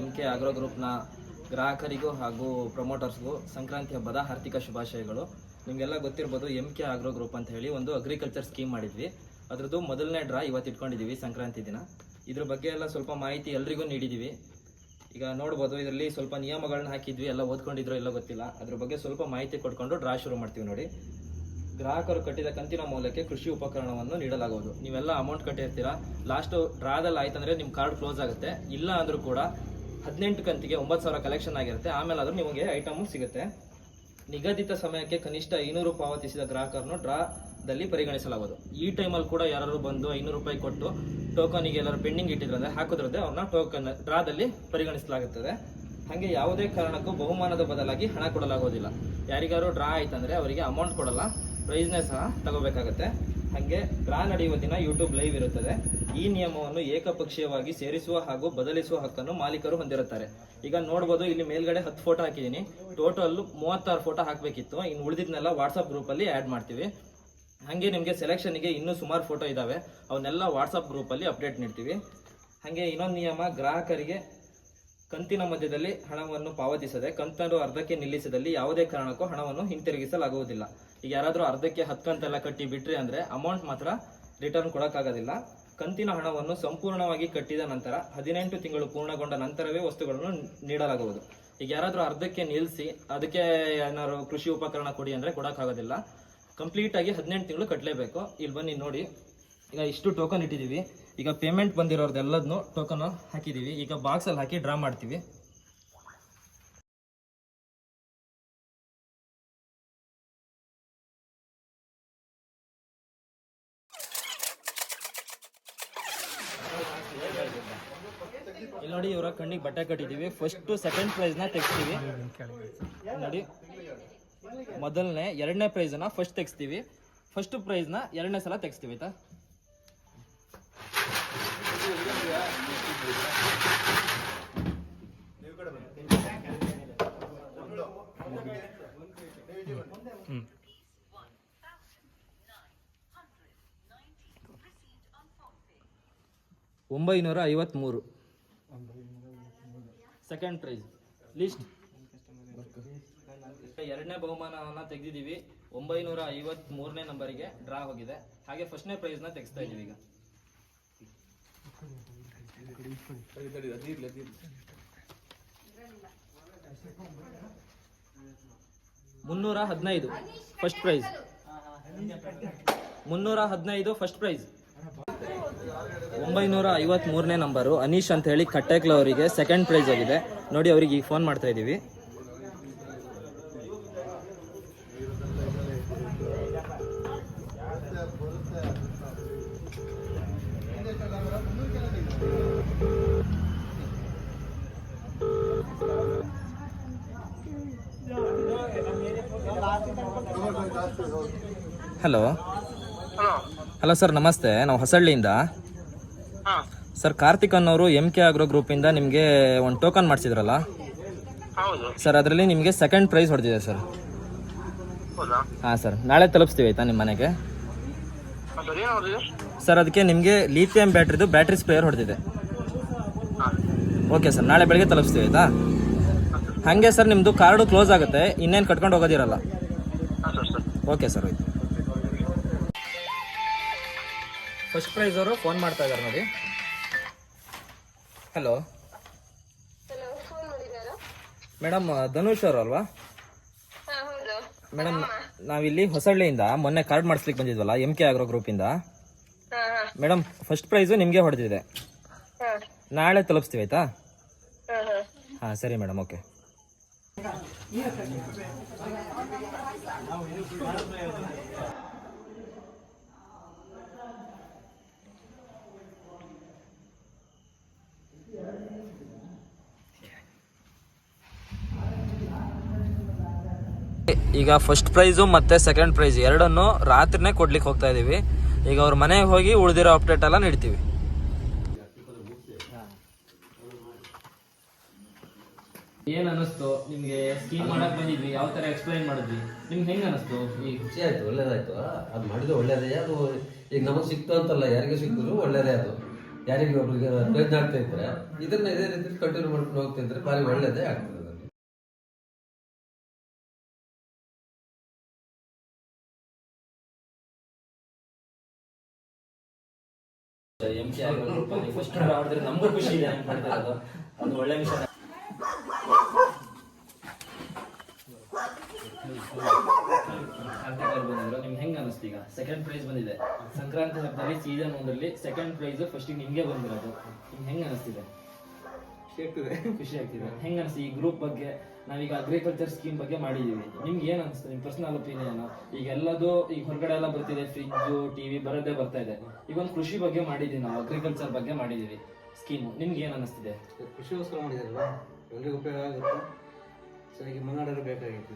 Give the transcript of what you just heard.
MK agro ಗ್ರೂಪ್ನ ಗ್ರಾಹಕರಿಗೂ ಹಾಗೂ ಪ್ರಮೋಟರ್ಸ್ಗೂ ಸಂಕ್ರಾಂತಿ ಹಬ್ಬದ ಹಾರ್ದಿಕ ಶುಭಾಶಯಗಳು. ನಿಮಗೆಲ್ಲ ಗೊತ್ತಿರ್ಬೋದು, MK ಆಗ್ರೋ ಗ್ರೂಪ್ ಅಂತ ಹೇಳಿ ಒಂದು ಅಗ್ರಿಕಲ್ಚರ್ ಸ್ಕೀಮ್ ಮಾಡಿದ್ವಿ. ಅದರದ್ದು ಮೊದಲನೇ ಡ್ರಾ ಇವತ್ತು ಇಟ್ಕೊಂಡಿದ್ದೀವಿ ಸಂಕ್ರಾಂತಿ ದಿನ. ಇದ್ರ ಬಗ್ಗೆ ಎಲ್ಲ ಸ್ವಲ್ಪ ಮಾಹಿತಿ ಎಲ್ರಿಗೂ ನೀಡಿದ್ದೀವಿ. ಈಗ ನೋಡ್ಬೋದು, ಇದರಲ್ಲಿ ಸ್ವಲ್ಪ ನಿಯಮಗಳನ್ನ ಹಾಕಿದ್ವಿ, ಎಲ್ಲ ಓದ್ಕೊಂಡಿದ್ರೋ ಎಲ್ಲ ಗೊತ್ತಿಲ್ಲ. ಅದ್ರ ಬಗ್ಗೆ ಸ್ವಲ್ಪ ಮಾಹಿತಿ ಕೊಟ್ಕೊಂಡು ಡ್ರಾ ಶುರು ಮಾಡ್ತೀವಿ. ನೋಡಿ, ಗ್ರಾಹಕರು ಕಟ್ಟಿದ ಕಂತಿನ ಮೌಲ್ಯಕ್ಕೆ ಕೃಷಿ ಉಪಕರಣವನ್ನು ನೀಡಲಾಗುವುದು. ನೀವೆಲ್ಲ ಅಮೌಂಟ್ ಕಟ್ಟಿರ್ತೀರಾ, ಲಾಸ್ಟ್ ಡ್ರಾದಲ್ಲಿ ಆಯ್ತಂದ್ರೆ ನಿಮ್ಮ ಕಾರ್ಡ್ ಕ್ಲೋಸ್ ಆಗುತ್ತೆ. ಇಲ್ಲ ಅಂದ್ರೂ ಕೂಡ 18 ಕಂತಿಗೆ 9,000 ಕಲೆಕ್ಷನ್ ಆಗಿರುತ್ತೆ. ಆಮೇಲೆ ಆದ್ರೂ ನಿಮಗೆ ಐಟಮ್ ಸಿಗುತ್ತೆ. ನಿಗದಿತ ಸಮಯಕ್ಕೆ ಕನಿಷ್ಠ 500 ಪಾವತಿಸಿದ ಗ್ರಾಹಕರನ್ನು ಡ್ರಾದಲ್ಲಿ ಪರಿಗಣಿಸಲಾಗುವುದು. ಈ ಟೈಮಲ್ಲಿ ಕೂಡ ಯಾರು ಬಂದು 500 ರೂಪಾಯಿ ಕೊಟ್ಟು ಟೋಕನಿಗೆ ಎಲ್ಲರೂ ಪೆಂಡಿಂಗ್ ಇಟ್ಟಿದ್ರೆ ಹಾಕಿದ್ರೆ ಅವ್ರನ್ನ ಟೋಕನ್ ಡ್ರಾದಲ್ಲಿ ಪರಿಗಣಿಸಲಾಗುತ್ತದೆ. ಹಾಗೆ ಯಾವುದೇ ಕಾರಣಕ್ಕೂ ಬಹುಮಾನದ ಬದಲಾಗಿ ಹಣ ಕೊಡಲಾಗುವುದಿಲ್ಲ. ಯಾರಿಗಾರು ಡ್ರಾ ಆಯ್ತಂದ್ರೆ ಅವರಿಗೆ ಅಮೌಂಟ್ ಕೊಡಲ್ಲ, ಪ್ರೈಸ್ನೇ ಸಹ ತಗೋಬೇಕಾಗತ್ತೆ. ಹಾಗೆ ಡ್ರಾ ನಡೆಯುವ ದಿನ ಯೂಟ್ಯೂಬ್ ಲೈವ್ ಇರುತ್ತದೆ. ಈ ನಿಯಮವನ್ನು ಏಕಪಕ್ಷೀಯವಾಗಿ ಸೇರಿಸುವ ಹಾಗೂ ಬದಲಿಸುವ ಹಕ್ಕನ್ನು ಮಾಲೀಕರು ಹೊಂದಿರುತ್ತಾರೆ. ಈಗ ನೋಡ್ಬೋದು, ಇಲ್ಲಿ ಮೇಲ್ಗಡೆ 10 ಫೋಟೋ ಹಾಕಿದ್ದೀನಿ. ಟೋಟಲ್ 36 ಫೋಟೋ ಹಾಕಬೇಕಿತ್ತು. ಇನ್ನು ಉಳಿದಿದ್ನೆಲ್ಲ ವಾಟ್ಸಪ್ ಗ್ರೂಪಲ್ಲಿ ಆ್ಯಡ್ ಮಾಡ್ತೀವಿ. ಹಾಗೆ ನಿಮಗೆ ಸೆಲೆಕ್ಷನ್ಗೆ ಇನ್ನೂ ಸುಮಾರು ಫೋಟೋ ಇದ್ದಾವೆ, ಅವನ್ನೆಲ್ಲ ವಾಟ್ಸಪ್ ಗ್ರೂಪಲ್ಲಿ ಅಪ್ಡೇಟ್ ನೀಡ್ತೀವಿ. ಹಾಗೆ ಇನ್ನೊಂದು ನಿಯಮ, ಗ್ರಾಹಕರಿಗೆ ಕಂತಿನ ಮಧ್ಯದಲ್ಲಿ ಹಣವನ್ನು ಪಾವತಿಸದೆ ಕಂತನ್ನು ಅರ್ಧಕ್ಕೆ ನಿಲ್ಲಿಸಿದಲ್ಲಿ ಯಾವುದೇ ಕಾರಣಕ್ಕೂ ಹಣವನ್ನು ಹಿಂತಿರುಗಿಸಲಾಗುವುದಿಲ್ಲ. ಈಗ ಯಾರಾದರೂ ಅರ್ಧಕ್ಕೆ 10 ಕಂತೆಲ್ಲ ಕಟ್ಟಿ ಬಿಟ್ರಿ ಅಂದರೆ ಅಮೌಂಟ್ ಮಾತ್ರ ರಿಟರ್ನ್ ಕೊಡೋಕ್ಕಾಗೋದಿಲ್ಲ. ಕಂತಿನ ಹಣವನ್ನು ಸಂಪೂರ್ಣವಾಗಿ ಕಟ್ಟಿದ ನಂತರ 18 ತಿಂಗಳು ಪೂರ್ಣಗೊಂಡ ನಂತರವೇ ವಸ್ತುಗಳನ್ನು ನೀಡಲಾಗುವುದು. ಈಗ ಯಾರಾದರೂ ಅರ್ಧಕ್ಕೆ ನಿಲ್ಲಿಸಿ ಅದಕ್ಕೆ ಏನಾದ್ರು ಕೃಷಿ ಉಪಕರಣ ಕೊಡಿ ಅಂದರೆ ಕೊಡೋಕ್ಕಾಗೋದಿಲ್ಲ. ಕಂಪ್ಲೀಟಾಗಿ 18 ತಿಂಗಳು ಕಟ್ಟಲೇಬೇಕು. ಇಲ್ಲಿ ಬನ್ನಿ ನೋಡಿ, ಈಗ ಇಷ್ಟು ಟೋಕನ್ ಇಟ್ಟಿದ್ದೀವಿ. ಈಗ ಪೇಮೆಂಟ್ ಬಂದಿರೋದೆಲ್ಲದನ್ನು ಟೋಕನ್ ಹಾಕಿದ್ದೀವಿ. ಈಗ ಬಾಕ್ಸಲ್ಲಿ ಹಾಕಿ ಡ್ರಾ ಮಾಡ್ತೀವಿ. ಇಲ್ಲಿ ನೋಡಿ, ಇವರ ಕಣ್ಣಿಗೆ ಬಟ್ಟೆ ಕಟ್ಟಿದ್ದೀವಿ. First second ಪ್ರೈಸ್ನ ತೆಗಿಸ್ತೀವಿ. ನೋಡಿ, ಮೊದಲನೇ 2ನೇ ಪ್ರೈಸ್ನ ಫಸ್ಟ್ ತೆಗಿಸ್ತೀವಿ. ಫಸ್ಟ್ ಪ್ರೈಸ್ನ 2ನೇ ಸಲ ತೆಗಿಸ್ತೀವಿ. ಆಯ್ತಾ? $953 ಸೆಕೆಂಡ್ ಪ್ರೈಸ್ ಲಿಸ್ಟ್. 2ನೇ ಬಹುಮಾನವನ್ನು ತೆಗೆದಿದ್ದೀವಿ. 953ನೇ ನಂಬರಿಗೆ ಡ್ರಾ ಹೋಗಿದೆ. ಹಾಗೆ ಫಸ್ಟ್ನೇ ಪ್ರೈಸ್ನ ತೆಗಿಸ್ತಾ ಇದ್ದೀವಿ. ಈಗ $315 ಫಸ್ಟ್ ಪ್ರೈಸ್. 315 first prize. 953ನೇ ನಂಬರು ಅನೀಶ್ ಅಂತ ಹೇಳಿ ಕಟ್ಟೆಕ್ಲ ಅವರಿಗೆ ಸೆಕೆಂಡ್ ಪ್ರೈಸ್ ಆಗಿದೆ. ನೋಡಿ, ಅವರಿಗೆ ಈಗ ಫೋನ್ ಮಾಡ್ತಾ ಇದ್ದೀವಿ. ಹಲೋ ಹಲೋ ಸರ್, ನಮಸ್ತೆ. ನಾವು ಹೊಸಳ್ಳಿಯಿಂದ ಸರ್. ಕಾರ್ತಿಕ್ ಅನ್ನೋರು MK ಆಗ್ರೋ ಗ್ರೂಪಿಂದ ನಿಮಗೆ ಒಂದು ಟೋಕನ್ ಮಾಡಿಸಿದ್ರಲ್ಲ ಸರ್, ಅದರಲ್ಲಿ ನಿಮಗೆ ಸೆಕೆಂಡ್ ಪ್ರೈಸ್ ಹೊಡೆದಿದೆ ಸರ್. ಹಾಂ ಸರ್, ನಾಳೆ ತಲುಪಿಸ್ತೀವಿ. ಆಯ್ತಾ ನಿಮ್ಮ ಮನೆಗೆ ಸರ್? ಅದಕ್ಕೆ ನಿಮಗೆ ಲಿಥಿಯಂ ಬ್ಯಾಟ್ರಿ ಸ್ಪ್ರೇಯರ್ ಹೊಡೆದಿದೆ. ಓಕೆ ಸರ್, ನಾಳೆ ಬೆಳಗ್ಗೆ ತಲುಪಿಸ್ತೀವಿ. ಆಯ್ತಾ? ಹಾಗೆ ಸರ್, ನಿಮ್ಮದು ಕಾರ್ಡು ಕ್ಲೋಸ್ ಆಗುತ್ತೆ, ಇನ್ನೇನು ಕಟ್ಕೊಂಡು ಹೋಗೋದಿರಲ್ಲ. ಓಕೆ ಸರ್, ಹೋಯ್ತು. ಫಸ್ಟ್ ಪ್ರೈಸ್ ಅವರು ಫೋನ್ ಮಾಡ್ತಾ ಇದ್ದಾರೆ ನೋಡಿ. ಹಲೋ ಮೇಡಮ್, ಧನುಷ್ ಅವರು ಅಲ್ವಾ ಮೇಡಮ್? ನಾವಿಲ್ಲಿ ಹೊಸಳ್ಳಿಯಿಂದ ಮೊನ್ನೆ ಕಾರ್ಡ್ ಮಾಡಿಸ್ಲಿಕ್ಕೆ ಬಂದಿದ್ವಲ್ಲ MK ಆಗ್ರೋ ಗ್ರೂಪಿಂದ. ಮೇಡಮ್, ಫಸ್ಟ್ ಪ್ರೈಸು ನಿಮಗೆ ಹೊಡೆದಿದೆ. ನಾಳೆ ತಲುಪಿಸ್ತೀವಿ. ಆಯ್ತಾ? ಹಾಂ ಸರಿ ಮೇಡಮ್, ಓಕೆ. ಈಗ ಫಸ್ಟ್ ಪ್ರೈಸು ಮತ್ತು ಸೆಕೆಂಡ್ ಪ್ರೈಸ್ ಎರಡನ್ನು ರಾತ್ರಿನೇ ಕೊಡ್ಲಿಕ್ಕೆ ಹೋಗ್ತಾ ಇದ್ದೀವಿ. ಈಗ ಅವ್ರ ಮನೆಗೆ ಹೋಗಿ ಉಳಿದಿರೋ ಅಪ್ಡೇಟ್ ಎಲ್ಲ ನೀಡ್ತೀವಿ. ಏನ್ ಅನಿಸ್ತು ನಿಮ್ಗೆ? ಸ್ಕೀಮ್ ಮಾಡಕ್ ಬಂದಿದ್ವಿ, ಯಾವ ತರ ಎಕ್ಸ್ಪ್ಲೈನ್ ಮಾಡಿದ್ವಿ, ನಿಮ್ಗೆ ಹೆಂಗ್ ಅನಿಸ್ತು? ಈಗ ಖುಷಿ ಆಯ್ತು, ಒಳ್ಳೇದಾಯ್ತು. ಅದು ಮಾಡಿದ್ರೆ ಒಳ್ಳೇದೇ. ಅದು ಈಗ ನಮಗೆ ಸಿಕ್ತು ಅಂತಲ್ಲ, ಯಾರಿಗೆ ಸಿಕ್ಕಿದ್ರು ಒಳ್ಳೇದೇ. ಅದು ಯಾರಿಗೆ ಒಬ್ರಿಗೆ ಪ್ರಯತ್ನ ಆಗ್ತಾ ಇದ್ರೆ ಇದನ್ನ ಇದೇ ರೀತಿ ಕಂಟಿನ್ಯೂ ಮಾಡ್ಕೊಂಡು ಹೋಗ್ತಾ ಇದ್ರೆ ಭಾರಿ ಒಳ್ಳೇದೇ ಆಗ್ತದೆ. MK ಆಗ್ರೋ ಗ್ರೂಪ್ ಅಲ್ಲಿ ಫಸ್ಟ್ ಆಡಿದ್ರೆ ನಮಗೂ ಖುಷಿ ಇದೆ ಹೆಂಗ್ ಮಾಡ್ತಾ ಇರೋದು, ಅದು ಒಳ್ಳೆ ವಿಷಯ. ಬಂದಿದ್ರು ನಿಮ್ಗೆ ಹೆಂಗ್ ಅನಿಸ್ತು? ಈಗ ಸೆಕೆಂಡ್ ಪ್ರೈಸ್ ಬಂದಿದೆ ಸಂಕ್ರಾಂತಿ ಹಬ್ಬದಲ್ಲಿ ಸೀಸನ್ 1 ಸೆಕೆಂಡ್ ಪ್ರೈಸ್ ಫಸ್ಟ್ ನಿಮ್ಗೆ ಬಂದಿರೋದು, ನಿಮ್ಗೆ ಹೆಂಗ್ ಅನಿಸ್ತಿದೆ? ಖುಷಿ ಆಗ್ತಿದೆ. ಹೆಂಗ್ ಅನಿಸ್ತು ಈ ಗ್ರೂಪ್ ಬಗ್ಗೆ? ನಾವೀಗ ಅಗ್ರಿಕಲ್ಚರ್ ಸ್ಕೀಮ್ ಬಗ್ಗೆ ಮಾಡಿದೀವಿ, ನಿಮ್ಗೆ ಏನ್ ಅನಿಸ್ತು? ನಿಮ್ ಪರ್ಸನಲ್ ಒಪಿನಿಯನ್. ಈಗ ಎಲ್ಲದು ಈಗ ಹೊರಗಡೆ ಎಲ್ಲ ಬರ್ತಿದೆ, ಫ್ರಿಜ್ ಟಿವಿ ಬರೋದೇ ಬರ್ತಾ ಇದೆ. ಈಗ ಒಂದು ಕೃಷಿ ಬಗ್ಗೆ ಮಾಡಿದೀವಿ, ನಾವು ಅಗ್ರಿಕಲ್ಚರ್ ಬಗ್ಗೆ ಮಾಡಿದೀವಿ ಸ್ಕೀಮು, ನಿಮ್ಗೆ ಏನ್ ಅನಿಸ್ತಿದೆ? ಕೃಷಿಗೋಸ್ಕರ ಮಾಡಿದಾರಲ್ಲ, ಎಲ್ರಿಗೂ ಉಪಯೋಗ ಆಗುತ್ತೆ. ಸೊ ಈಗ ಮಲೆನಾಡಲ್ಲಿ ಬೇಕಾಗಿತ್ತು.